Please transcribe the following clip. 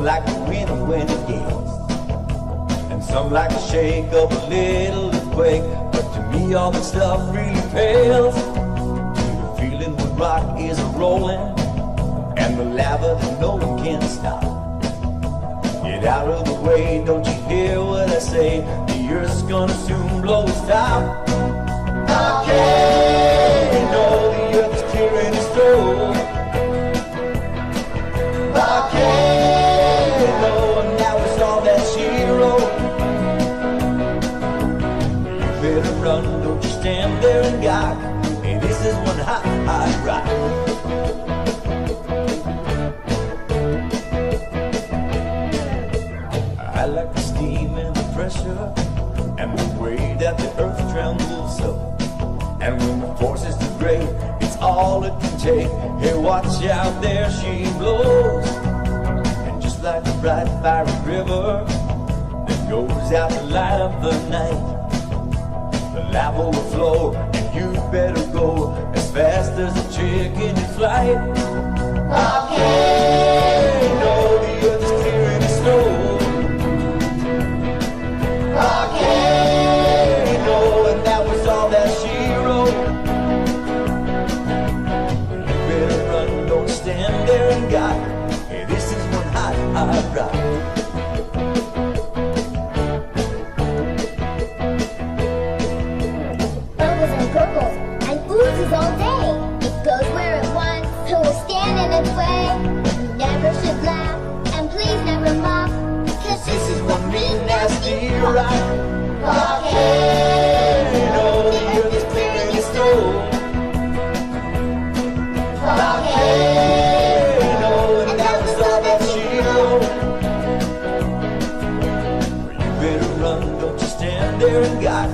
like the wind when it gales, and some like the shake of a little earthquake. But to me all that stuff really pales to the feeling when rock is rolling and the lava that no one can stop. Get out of the way, don't you hear what I say? The earth's gonna soon blow its top. Volcano, the earth is clearing its throat. Volcano, and now it's all that she wrote. You better run, don't you stand there and gawk. Hey, this is one hot, hot rock. I like the steam and the pressure and the way that the earth trembles so. And when the force is too great, it's all it can take. Hey, watch out, there she blows. And just like a bright fiery river that goes out to light up the night, the lava will flow and you better go as fast as a chicken in flight. Volcano, the earth is clearing the snow. Volcano, and that was all that she wrote. You better run, don't stand there and gawk. Hey, this is one hot, hot rock. Bubbles and gurgles and oozes all day. It goes where it wants, so we'll stand in its way. You never should laugh, and please never mock, 'cause This is one mean, nasty rock. Volcano, the earth is clearing its throat. Volcano, and that was all that she wrote. You better run, don't you stand there and gawk.